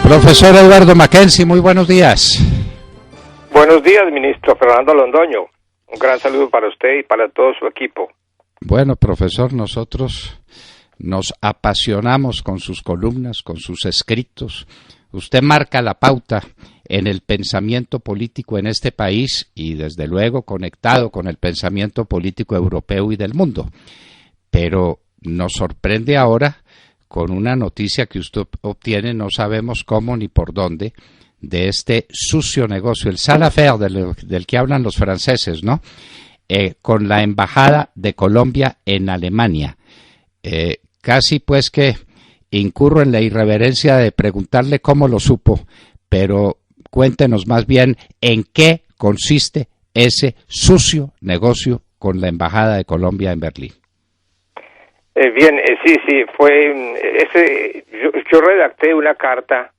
Profesor Eduardo Mackenzie, muy buenos días. Buenos días, ministro Fernando Londoño. Un gran saludo para usted y para todo su equipo. Bueno, profesor, nosotros nos apasionamos con sus columnas, con sus escritos. Usted marca la pauta en el pensamiento político en este país y, desde luego, conectado con el pensamiento político europeo y del mundo. Pero nos sorprende ahora con una noticia que usted obtiene, no sabemos cómo ni por dónde, de este sucio negocio, el sale faire del que hablan los franceses, ¿no? Con la embajada de Colombia en Alemania. Casi pues que incurro en la irreverencia de preguntarle cómo lo supo, pero cuéntenos más bien en qué consiste ese sucio negocio con la embajada de Colombia en Berlín. Sí, fue yo redacté una carta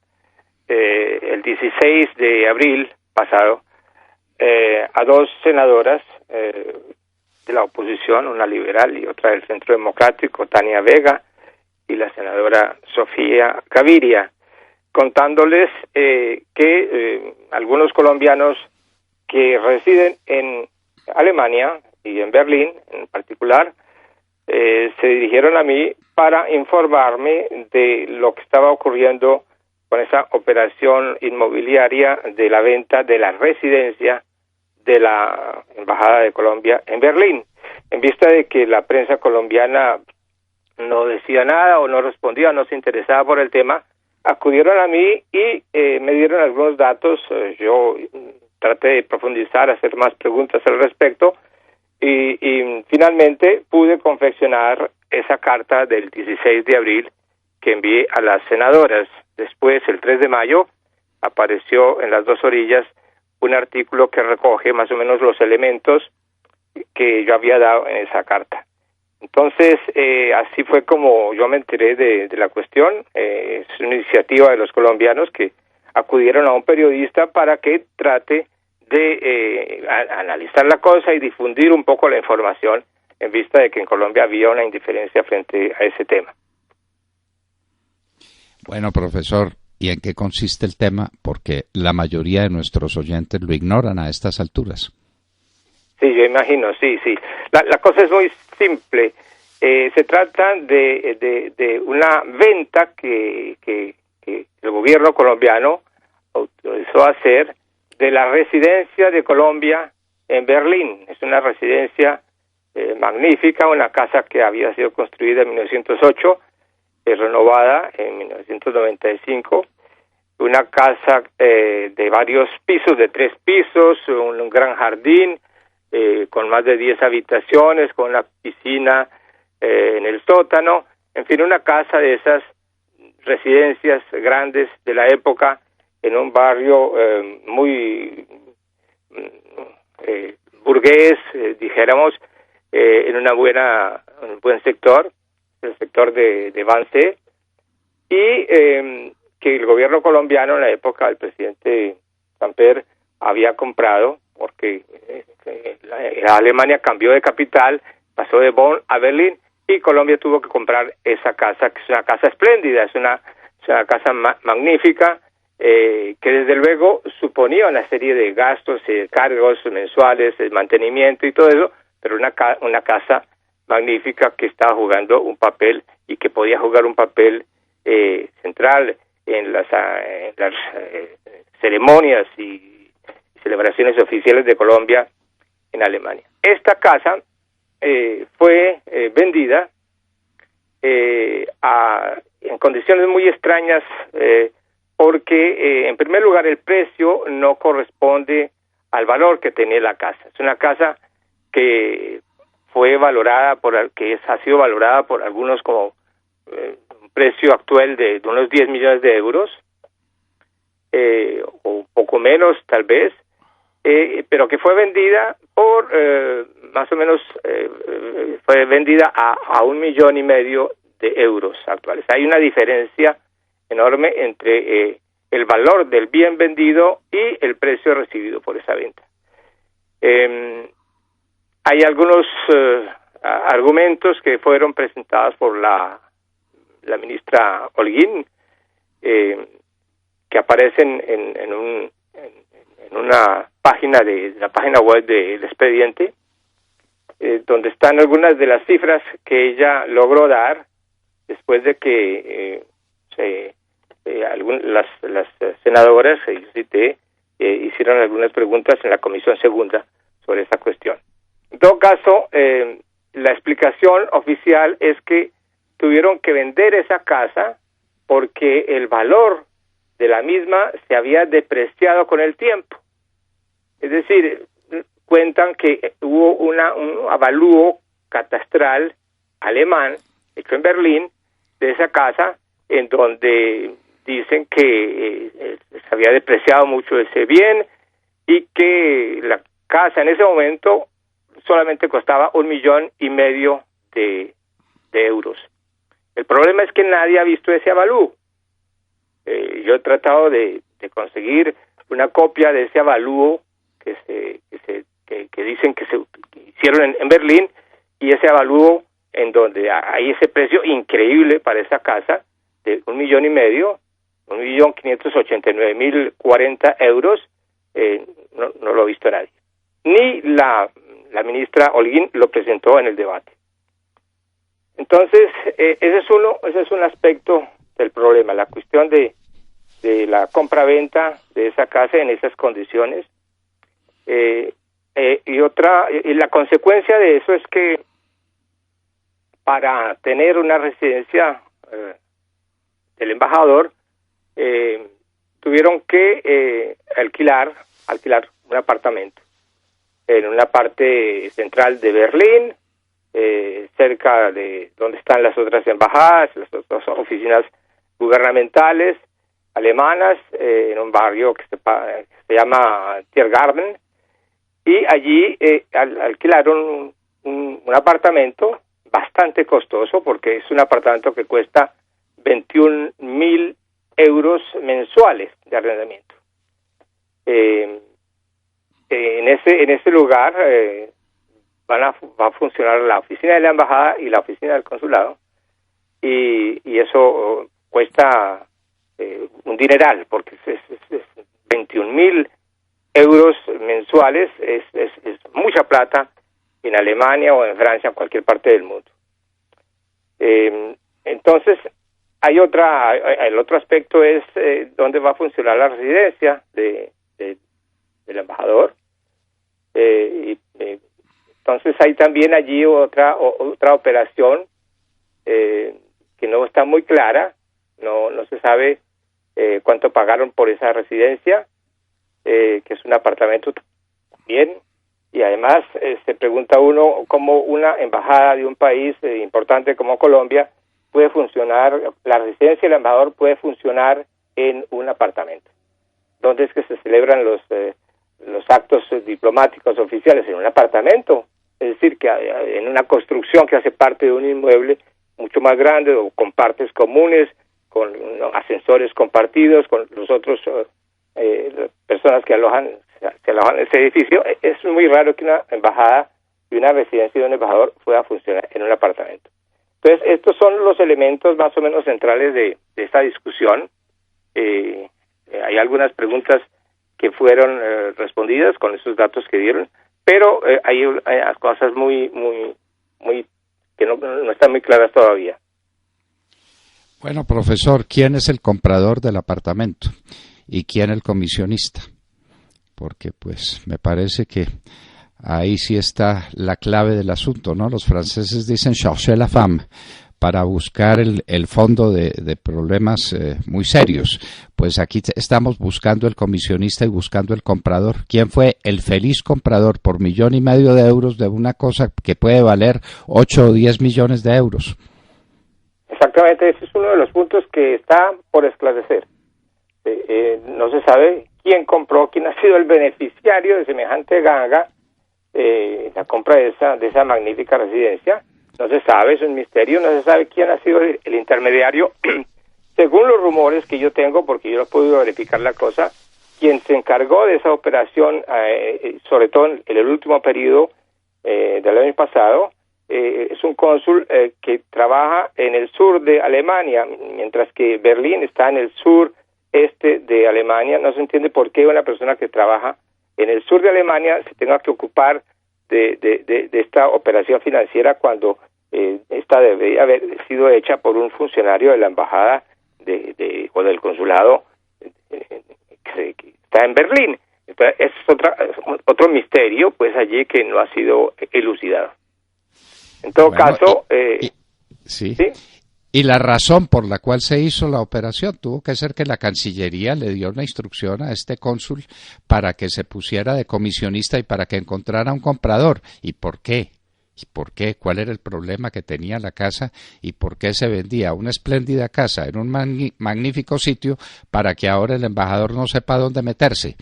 el 16 de abril pasado a dos senadoras de la oposición, una liberal y otra del Centro Democrático, Tania Vega y la senadora Sofía Gaviria, contándoles que algunos colombianos que residen en Alemania y en Berlín en particular se dirigieron a mí para informarme de lo que estaba ocurriendo con esa operación inmobiliaria de la venta de la residencia de la Embajada de Colombia en Berlín. En vista de que la prensa colombiana no decía nada o no respondía, no se interesaba por el tema, acudieron a mí y me dieron algunos datos. Yo traté de profundizar, hacer más preguntas al respecto, y finalmente pude confeccionar esa carta del 16 de abril que envié a las senadoras. Después, el 3 de mayo, apareció en las dos orillas un artículo que recoge más o menos los elementos que yo había dado en esa carta. Entonces, así fue como yo me enteré de la cuestión. Es una iniciativa de los colombianos que acudieron a un periodista para que trate de analizar la cosa y difundir un poco la información en vista de que en Colombia había una indiferencia frente a ese tema. Bueno, profesor, ¿y en qué consiste el tema? Porque la mayoría de nuestros oyentes lo ignoran a estas alturas. Sí, yo imagino, sí. La cosa es muy simple. Se trata de una venta que el gobierno colombiano autorizó a hacer de la residencia de Colombia en Berlín. Es una residencia magnífica, una casa que había sido construida en 1908, renovada en 1995, una casa de varios pisos, de 3 pisos, un gran jardín, con más de 10 habitaciones, con una piscina en el sótano, en fin, una casa de esas residencias grandes de la época, en un barrio muy burgués, dijéramos, en un buen sector, el sector de Vance, y que el gobierno colombiano en la época del presidente Samper había comprado, porque la Alemania cambió de capital, pasó de Bonn a Berlín, y Colombia tuvo que comprar esa casa, que es una casa espléndida, es una casa magnífica, que desde luego suponía una serie de gastos y cargos mensuales, el mantenimiento y todo eso, pero una casa magnífica que estaba jugando un papel y que podía jugar un papel central en las ceremonias y celebraciones oficiales de Colombia en Alemania. Esta casa fue vendida en condiciones muy extrañas, porque en primer lugar el precio no corresponde al valor que tenía la casa. Es una casa que fue valorada ha sido valorada por algunos como un precio actual de unos 10 millones de euros, o un poco menos tal vez, pero que fue vendida por más o menos fue vendida a 1,5 millones de euros actuales. Hay una diferencia enorme entre el valor del bien vendido y el precio recibido por esa venta. Hay algunos argumentos que fueron presentados por la ministra Holguín, que aparecen en una página de la página web del expediente, donde están algunas de las cifras que ella logró dar después de que las senadoras que yo cité hicieron algunas preguntas en la Comisión Segunda sobre esta cuestión. En todo caso, la explicación oficial es que tuvieron que vender esa casa porque el valor de la misma se había depreciado con el tiempo. Es decir, cuentan que hubo un avalúo catastral alemán hecho en Berlín de esa casa, en donde dicen que se había depreciado mucho ese bien y que la casa en ese momento solamente costaba 1,5 millones de euros. El problema es que nadie ha visto ese avalúo. Yo he tratado de conseguir una copia de ese avalúo que dicen que se hicieron en Berlín, y ese avalúo en donde hay ese precio increíble para esa casa de 1,5 millones, 1.589.040 euros, no lo ha visto nadie. Ni la ministra Holguín lo presentó en el debate. Entonces, ese es un aspecto del problema, la cuestión de la compra-venta de esa casa en esas condiciones. Y la consecuencia de eso es que para tener una residencia del embajador tuvieron que alquilar un apartamento en una parte central de Berlín, cerca de donde están las otras embajadas, las otras oficinas gubernamentales alemanas, en un barrio que se llama Tiergarten, y allí alquilaron un apartamento bastante costoso, porque es un apartamento que cuesta 21.000 euros mensuales de arrendamiento. En ese lugar va a funcionar la oficina de la embajada y la oficina del consulado, y eso cuesta un dineral, porque es 21.000 euros mensuales, es mucha plata en Alemania o en Francia, en cualquier parte del mundo. Entonces, el otro aspecto es dónde va a funcionar la residencia del embajador. Entonces hay también allí otra operación que no está muy clara, no se sabe cuánto pagaron por esa residencia, que es un apartamento bien, y además se pregunta uno cómo una embajada de un país importante como Colombia puede funcionar, la residencia del embajador puede funcionar en un apartamento. ¿Dónde es que se celebran los actos diplomáticos oficiales? En un apartamento, es decir, que en una construcción que hace parte de un inmueble mucho más grande, o con partes comunes, con ascensores compartidos, con los otros personas que se alojan en ese edificio. Es muy raro que una embajada y una residencia de un embajador pueda funcionar en un apartamento. Entonces, estos son los elementos más o menos centrales de esta discusión. Hay algunas preguntas que fueron respondidas con esos datos que dieron, pero hay cosas muy que no están muy claras todavía. Bueno, profesor, ¿quién es el comprador del apartamento y quién el comisionista? Porque pues me parece que ahí sí está la clave del asunto, ¿no? Los franceses dicen chercher la femme, para buscar el fondo de problemas muy serios. Pues aquí estamos buscando el comisionista y buscando el comprador. ¿Quién fue el feliz comprador por 1,5 millones de euros de una cosa que puede valer 8 o 10 millones de euros? Exactamente, ese es uno de los puntos que está por esclarecer. No se sabe quién compró, quién ha sido el beneficiario de semejante ganga, la compra de esa magnífica residencia. No se sabe, es un misterio, no se sabe quién ha sido el intermediario. Según los rumores que yo tengo, porque yo no he podido verificar la cosa, quien se encargó de esa operación, sobre todo en el último periodo del año pasado, es un cónsul que trabaja en el sur de Alemania, mientras que Berlín está en el sur este de Alemania. No se entiende por qué una persona que trabaja en el sur de Alemania se tenga que ocupar de esta operación financiera cuando esta debería haber sido hecha por un funcionario de la embajada o del consulado que está en Berlín. Entonces, es otro misterio, pues, allí que no ha sido elucidado. En todo caso... sí. Y la razón por la cual se hizo la operación tuvo que ser que la Cancillería le dio una instrucción a este cónsul para que se pusiera de comisionista y para que encontrara un comprador. ¿Y por qué? ¿Y por qué? ¿Cuál era el problema que tenía la casa? ¿Y por qué se vendía una espléndida casa en un magnífico sitio para que ahora el embajador no sepa dónde meterse?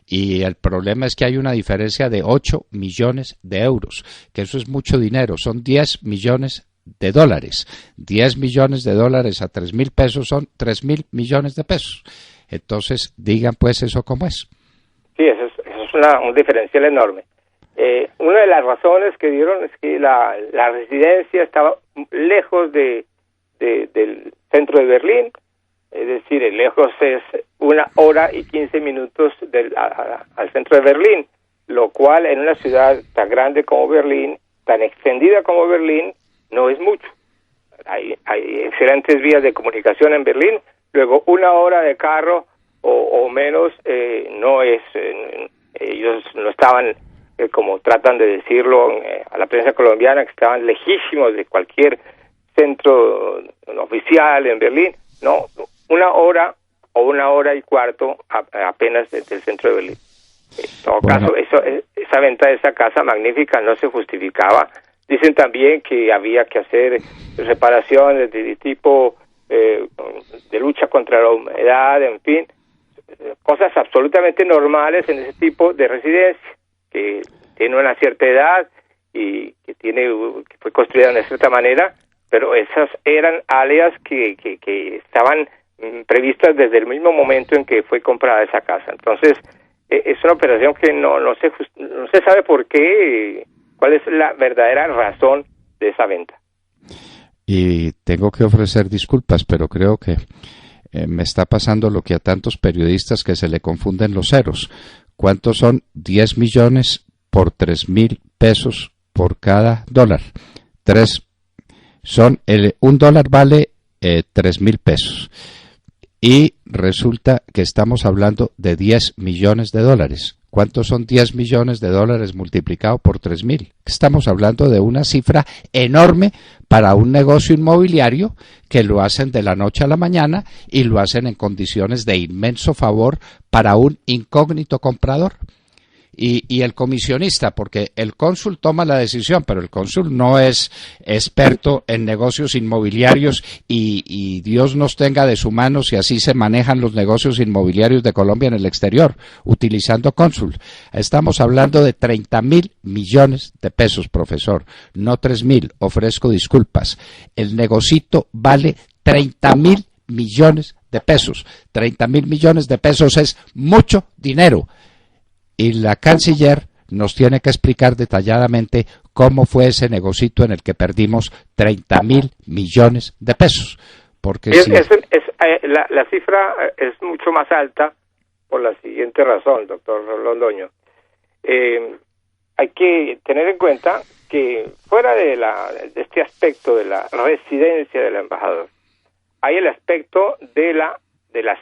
Y el problema es que hay una diferencia de 8 millones de euros, que eso es mucho dinero, son 10 millones de dólares. 10 millones de dólares a 3.000 pesos son 3.000 millones de pesos. Entonces, digan pues eso cómo es. Sí, eso es un diferencial enorme. Una de las razones que dieron es que la residencia estaba lejos del centro de Berlín, es decir, lejos es 1 hora y 15 minutos al centro de Berlín, lo cual en una ciudad tan grande como Berlín, tan extendida como Berlín, no es mucho. Hay excelentes vías de comunicación en Berlín, luego 1 hora de carro o menos no es, ellos no estaban, como tratan de decirlo a la prensa colombiana, que estaban lejísimos de cualquier centro oficial en Berlín, no, 1 hora o 1 hora y cuarto apenas desde el centro de Berlín. En todo caso, esa venta de esa casa magnífica no se justificaba. Dicen también que había que hacer reparaciones de tipo de lucha contra la humedad, en fin, cosas absolutamente normales en ese tipo de residencia, que tiene una cierta edad y que fue construida de una cierta manera, pero esas eran áreas que estaban previstas desde el mismo momento en que fue comprada esa casa. Entonces, es una operación que no se sabe por qué, cuál es la verdadera razón de esa venta. Y tengo que ofrecer disculpas, pero creo que me está pasando lo que a tantos periodistas, que se le confunden los ceros. ¿Cuántos son 10 millones por 3.000 pesos por cada dólar? Un dólar vale 3.000 pesos. Y resulta que estamos hablando de 10 millones de dólares. ¿Cuántos son 10 millones de dólares multiplicado por 3.000? Estamos hablando de una cifra enorme para un negocio inmobiliario que lo hacen de la noche a la mañana y lo hacen en condiciones de inmenso favor para un incógnito comprador. Y el comisionista, porque el cónsul toma la decisión, pero el cónsul no es experto en negocios inmobiliarios y Dios nos tenga de su mano si así se manejan los negocios inmobiliarios de Colombia en el exterior, utilizando cónsul. Estamos hablando de 30.000 millones de pesos, profesor, no 3.000, ofrezco disculpas. El negocito vale 30.000 millones de pesos. 30.000 millones de pesos es mucho dinero. Y la canciller nos tiene que explicar detalladamente cómo fue ese negocito en el que perdimos 30.000 millones de pesos. Porque la cifra es mucho más alta por la siguiente razón, doctor Londoño. Hay que tener en cuenta que fuera de este aspecto de la residencia del embajador, hay el aspecto de la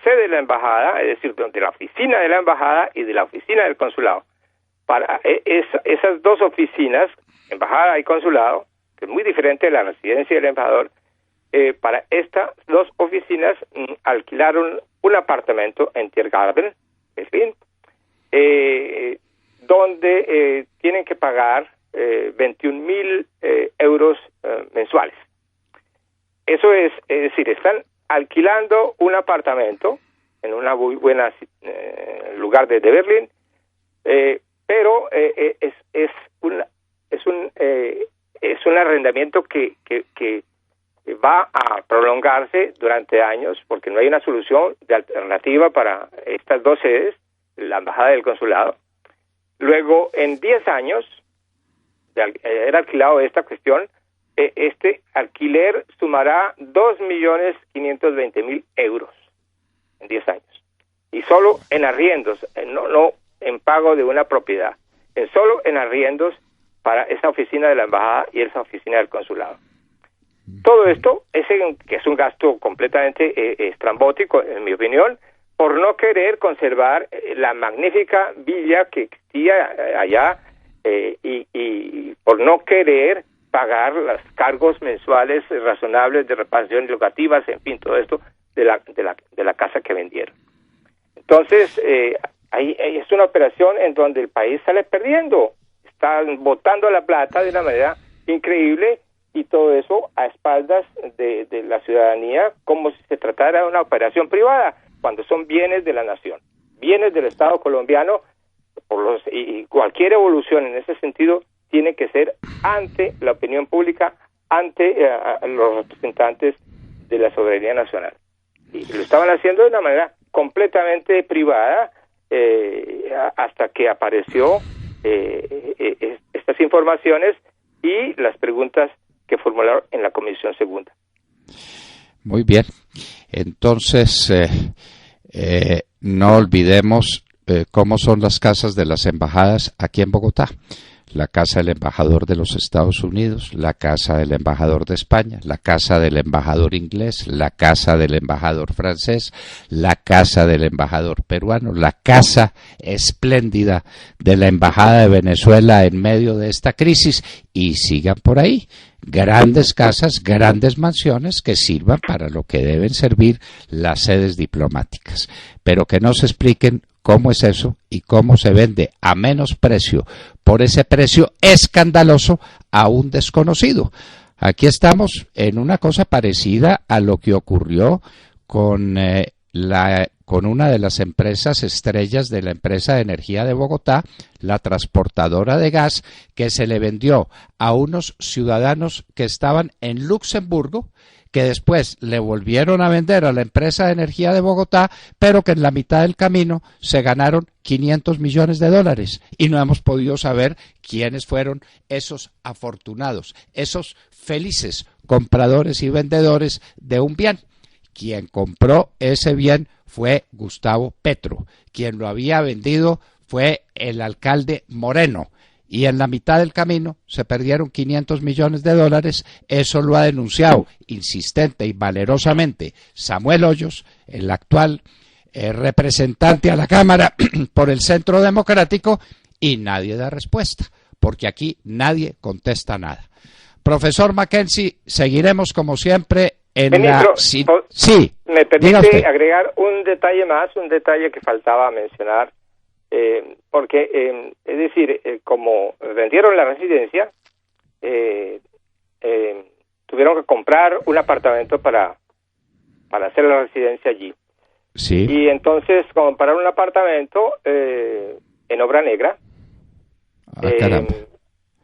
sede de la embajada, es decir, de la oficina de la embajada y de la oficina del consulado. Para esas dos oficinas, embajada y consulado, que es muy diferente de la residencia del embajador, para estas dos oficinas alquilaron un apartamento en Tiergarten, Berlín, donde tienen que pagar 21.000 euros mensuales. Eso es decir, están alquilando un apartamento en una muy buena lugar de Berlín, pero es un arrendamiento que va a prolongarse durante años, porque no hay una solución de alternativa para estas dos sedes, la embajada y el consulado. Luego, en 10 años de haber alquilado esta cuestión, este alquiler sumará 2.520.000 euros en 10 años. y solo en arriendos, no en pago de una propiedad, solo en arriendos para esa oficina de la embajada y esa oficina del consulado. Todo esto que es un gasto completamente estrambótico, en mi opinión, por no querer conservar la magnífica villa que existía allá y por no querer pagar los cargos mensuales razonables de reparaciones locativas, en fin, todo esto de la casa que vendieron. Entonces, ahí es una operación en donde el país sale perdiendo, están botando la plata de una manera increíble, y todo eso a espaldas de la ciudadanía, como si se tratara de una operación privada, cuando son bienes de la nación, bienes del Estado colombiano, y cualquier evolución en ese sentido tiene que ser ante la opinión pública, ante los representantes de la soberanía nacional. Y lo estaban haciendo de una manera completamente privada, hasta que apareció estas informaciones y las preguntas que formularon en la Comisión Segunda. Muy bien. Entonces, no olvidemos cómo son las casas de las embajadas aquí en Bogotá. La casa del embajador de los Estados Unidos, la casa del embajador de España, la casa del embajador inglés, la casa del embajador francés, la casa del embajador peruano, la casa espléndida de la embajada de Venezuela en medio de esta crisis, y sigan por ahí. Grandes casas, grandes mansiones que sirvan para lo que deben servir las sedes diplomáticas, pero que nos expliquen cómo es eso y cómo se vende a menos precio, por ese precio escandaloso, a un desconocido. Aquí estamos en una cosa parecida a lo que ocurrió con una de las empresas estrellas de la empresa de energía de Bogotá, la transportadora de gas, que se le vendió a unos ciudadanos que estaban en Luxemburgo, que después le volvieron a vender a la empresa de energía de Bogotá, pero que en la mitad del camino se ganaron 500 millones de dólares y no hemos podido saber quiénes fueron esos afortunados, esos felices compradores y vendedores de un bien. Quien compró ese bien fue Gustavo Petro, quien lo había vendido fue el alcalde Moreno, y en la mitad del camino se perdieron 500 millones de dólares. Eso lo ha denunciado insistente y valerosamente Samuel Hoyos, el actual representante a la Cámara por el Centro Democrático, y nadie da respuesta, porque aquí nadie contesta nada. Profesor Mackenzie, seguiremos como siempre en Ministro, sí, ¿me permite agregar un detalle más, un detalle que faltaba mencionar? Porque, es decir, como vendieron la residencia, tuvieron que comprar un apartamento para hacer la residencia allí. Sí. Y entonces compraron un apartamento en obra negra.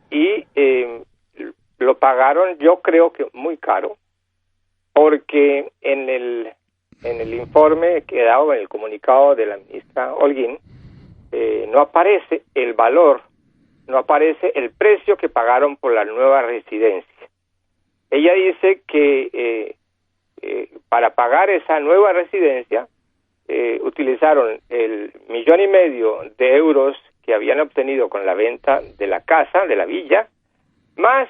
Y lo pagaron, yo creo que muy caro, porque en el informe que daba, en el comunicado de la ministra Holguín, no aparece el valor, no aparece el precio que pagaron por la nueva residencia. Ella dice que para pagar esa nueva residencia utilizaron el 1,5 millones de euros que habían obtenido con la venta de la casa, de la villa, más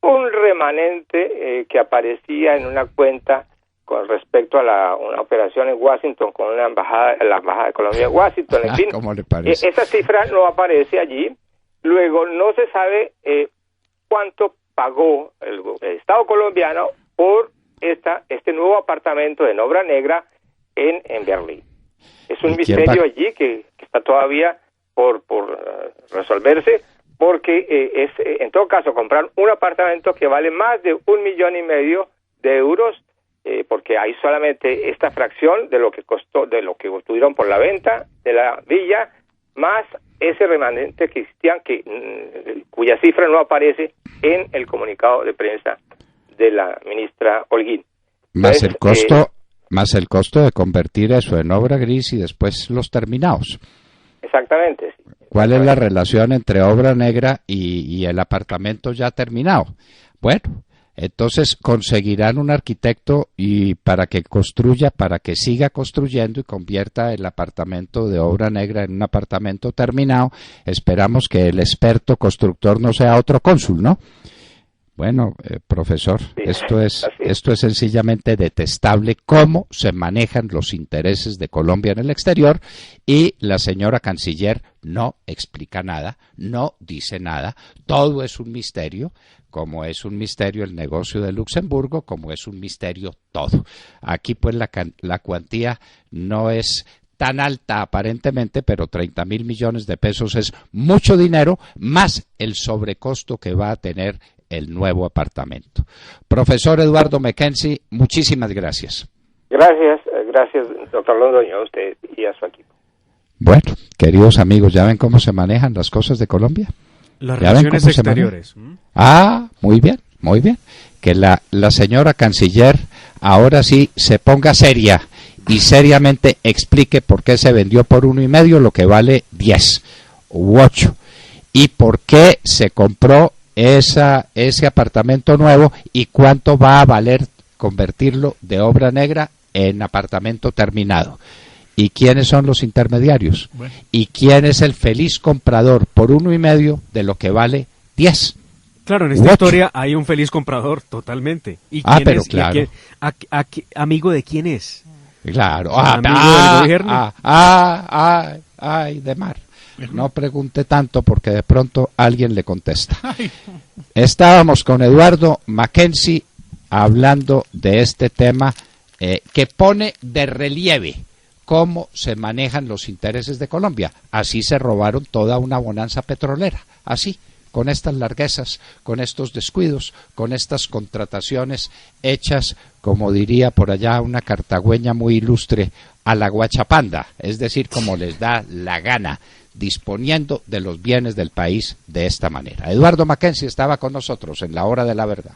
un remanente que aparecía en una cuenta con respecto a una operación en Washington con la embajada de Colombia en Washington, en fin. ¿Cómo le parece? Esa cifra no aparece allí. Luego no se sabe cuánto pagó el Estado colombiano por este nuevo apartamento en obra negra en Berlín. Es un misterio allí que está todavía por resolverse, porque en todo caso comprar un apartamento que vale más de 1,5 millones de euros, porque hay solamente esta fracción de lo que costó, de lo que obtuvieron por la venta de la villa, más ese remanente que existían, cuya cifra no aparece en el comunicado de prensa de la ministra Holguín. Más el costo de convertir eso en obra gris y después los terminados. Exactamente. ¿Cuál es la relación entre obra negra y el apartamento ya terminado? Bueno, Entonces conseguirán un arquitecto y para que construya, para que siga construyendo y convierta el apartamento de obra negra en un apartamento terminado. Esperamos que el experto constructor no sea otro cónsul, ¿no? Bueno, profesor, Sí, esto es sencillamente detestable cómo se manejan los intereses de Colombia en el exterior, y la señora canciller no explica nada, no dice nada, todo es un misterio, como es un misterio el negocio de Luxemburgo, como es un misterio todo. Aquí pues la cuantía no es tan alta aparentemente, pero 30.000 millones de pesos es mucho dinero, más el sobrecosto que va a tener el nuevo apartamento. Profesor Eduardo Mackenzie, muchísimas gracias. Gracias, doctor Londoño, a usted y a su equipo. Bueno, queridos amigos, ¿ya ven cómo se manejan las cosas de Colombia? Las relaciones exteriores. Muy bien, muy bien. Que la señora canciller ahora sí se ponga seria y seriamente explique por qué se vendió por 1,5 lo que vale 10 u 8 y por qué se compró ese apartamento nuevo y cuánto va a valer convertirlo de obra negra en apartamento terminado. ¿Y quiénes son los intermediarios? Bueno. ¿Y quién es el feliz comprador por 1,5 de lo que vale 10? Claro, en esta historia hay un feliz comprador, totalmente. ¿Y quién pero es? claro. ¿Amigo de quién es? Claro. ¿Amigo del gobierno? De Mar. No pregunte tanto porque de pronto alguien le contesta. Estábamos con Eduardo Mackenzie hablando de este tema que pone de relieve cómo se manejan los intereses de Colombia. Así se robaron toda una bonanza petrolera, así, con estas larguezas, con estos descuidos, con estas contrataciones hechas, como diría por allá una cartagüeña muy ilustre, a la guachapanda, es decir, como les da la gana, disponiendo de los bienes del país de esta manera. Eduardo Mackenzie estaba con nosotros en la Hora de la Verdad.